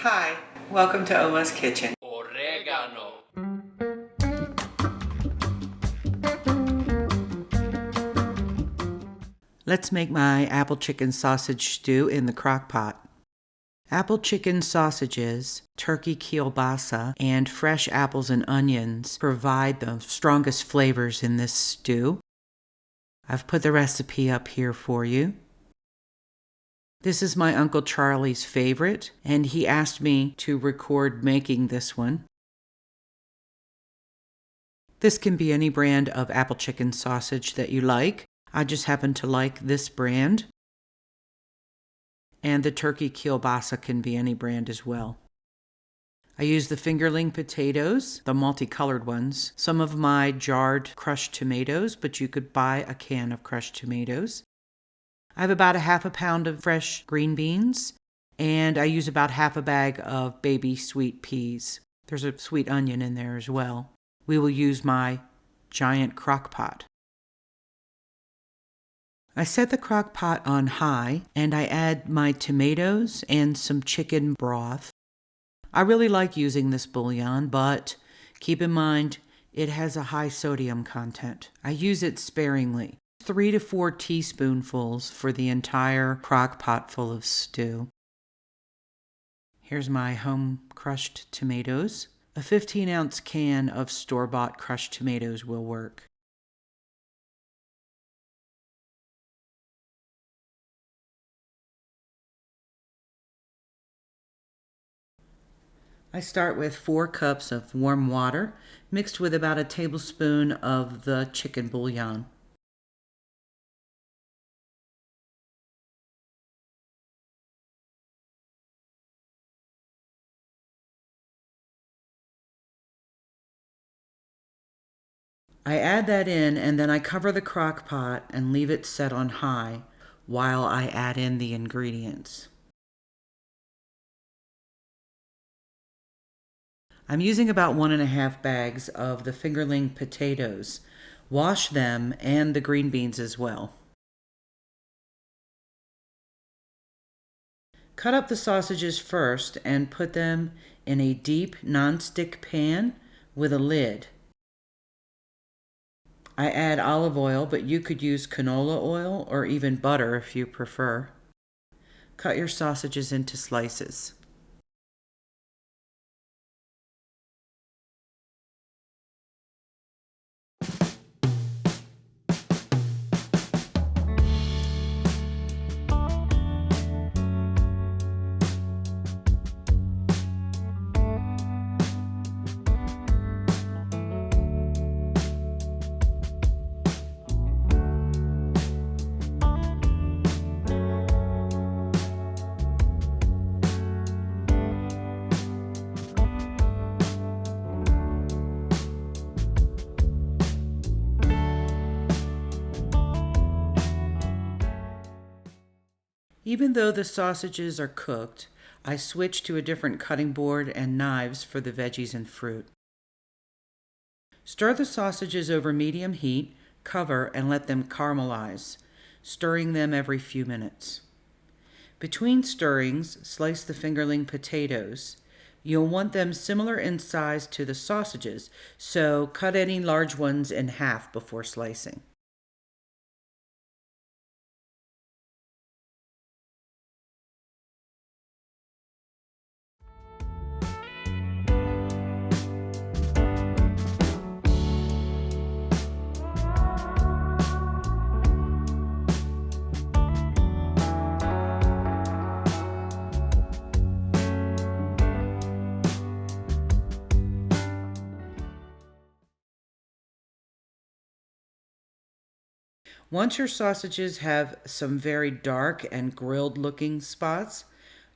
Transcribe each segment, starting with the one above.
Hi, welcome to Oma's Kitchen. Oregano. Let's make my apple chicken sausage stew in the crock-pot. Apple chicken sausages, turkey kielbasa, and fresh apples and onions provide the strongest flavors in this stew. I've put the recipe up here for you. This is my Uncle Charlie's favorite, and he asked me to record making this one. This can be any brand of apple chicken sausage that you like. I just happen to like this brand. And the turkey kielbasa can be any brand as well. I use the fingerling potatoes, the multicolored ones, some of my jarred crushed tomatoes, but you could buy a can of crushed tomatoes. I have about a half a pound of fresh green beans, and I use about half a bag of baby sweet peas. There's a sweet onion in there as well. We will use my giant crock pot. I set the crock pot on high, and I add my tomatoes and some chicken broth. I really like using this bouillon, but keep in mind it has a high sodium content. I use it sparingly, 3 to 4 teaspoonfuls for the entire crock pot full of stew. Here's my home crushed tomatoes. A 15-ounce can of store-bought crushed tomatoes will work. I start with 4 cups of warm water mixed with about a tablespoon of the chicken bouillon. I add that in and then I cover the crock pot and leave it set on high while I add in the ingredients. I'm using about 1.5 bags of the fingerling potatoes. Wash them and the green beans as well. Cut up the sausages first and put them in a deep nonstick pan with a lid. I add olive oil, but you could use canola oil or even butter if you prefer. Cut your sausages into slices. Even though the sausages are cooked, I switch to a different cutting board and knives for the veggies and fruit. Stir the sausages over medium heat, cover, and let them caramelize, stirring them every few minutes. Between stirrings, slice the fingerling potatoes. You'll want them similar in size to the sausages, so cut any large ones in half before slicing. Once your sausages have some very dark and grilled looking spots,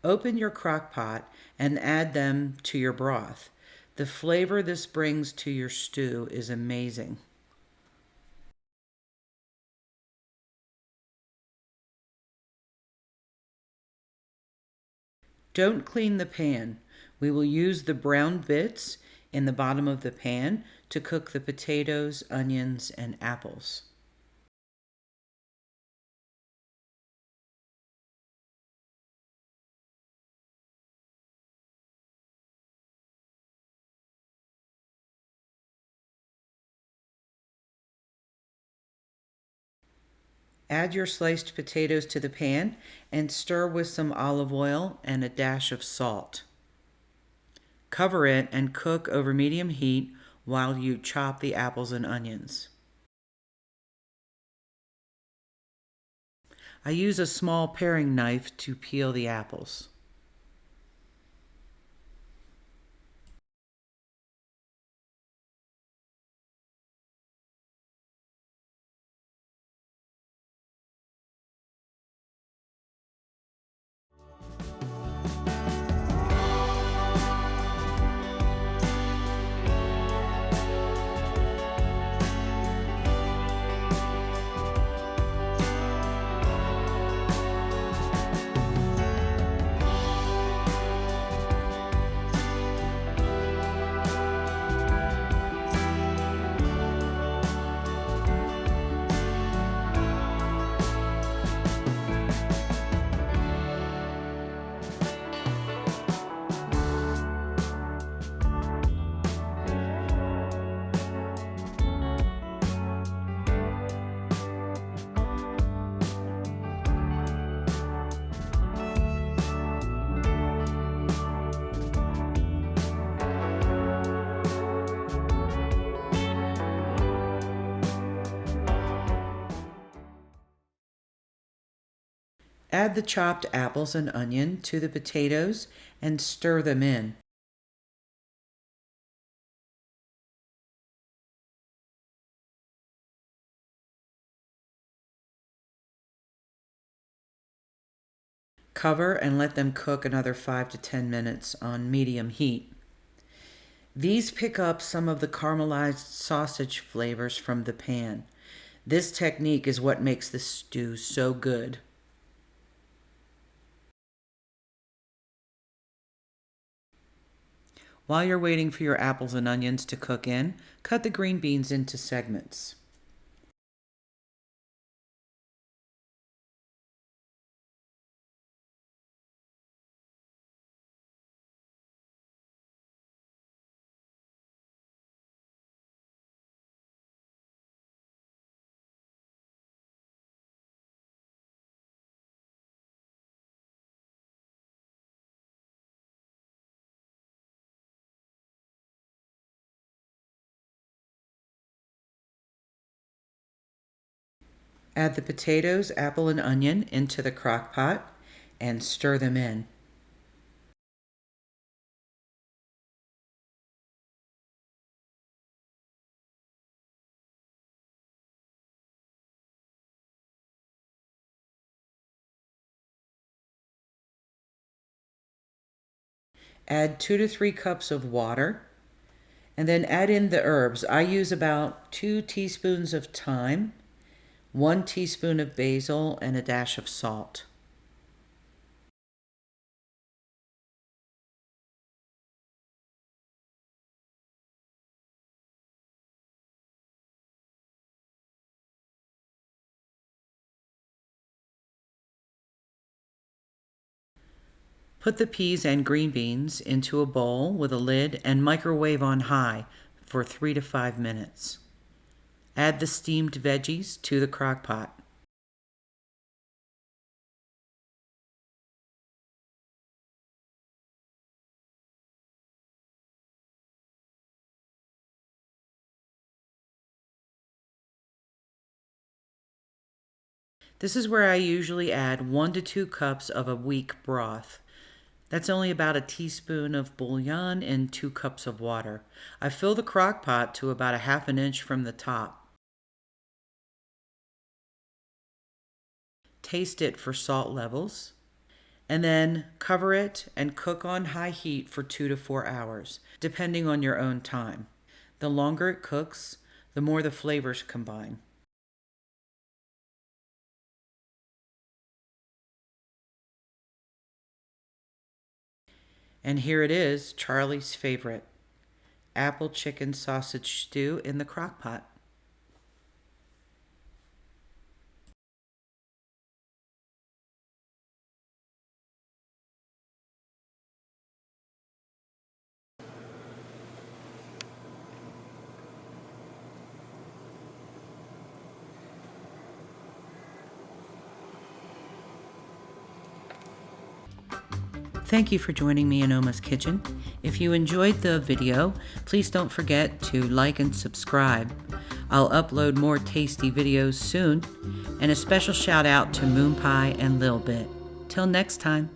open your crock pot and add them to your broth. The flavor this brings to your stew is amazing. Don't clean the pan. We will use the brown bits in the bottom of the pan to cook the potatoes, onions, and apples. Add your sliced potatoes to the pan and stir with some olive oil and a dash of salt. Cover it and cook over medium heat while you chop the apples and onions. I use a small paring knife to peel the apples. Add the chopped apples and onion to the potatoes and stir them in. Cover and let them cook another 5 to 10 minutes on medium heat. These pick up some of the caramelized sausage flavors from the pan. This technique is what makes the stew so good. While you're waiting for your apples and onions to cook in, cut the green beans into segments. Add the potatoes, apple, and onion into the crock pot and stir them in. Add 2 to 3 cups of water and then add in the herbs. I use about 2 teaspoons of thyme, 1 teaspoon of basil, and a dash of salt. Put the peas and green beans into a bowl with a lid and microwave on high for 3 to 5 minutes. Add the steamed veggies to the crock pot. This is where I usually add 1 to 2 cups of a weak broth. That's only about a teaspoon of bouillon and 2 cups of water. I fill the crock pot to about a half an inch from the top. Taste it for salt levels, and then cover it and cook on high heat for 2 to 4 hours, depending on your own time. The longer it cooks, the more the flavors combine. And here it is, Charlie's favorite, apple chicken sausage stew in the crock pot. Thank you for joining me in Oma's Kitchen. If you enjoyed the video, please don't forget to like and subscribe. I'll upload more tasty videos soon, and a special shout out to Moon Pie and Lil Bit. Till next time.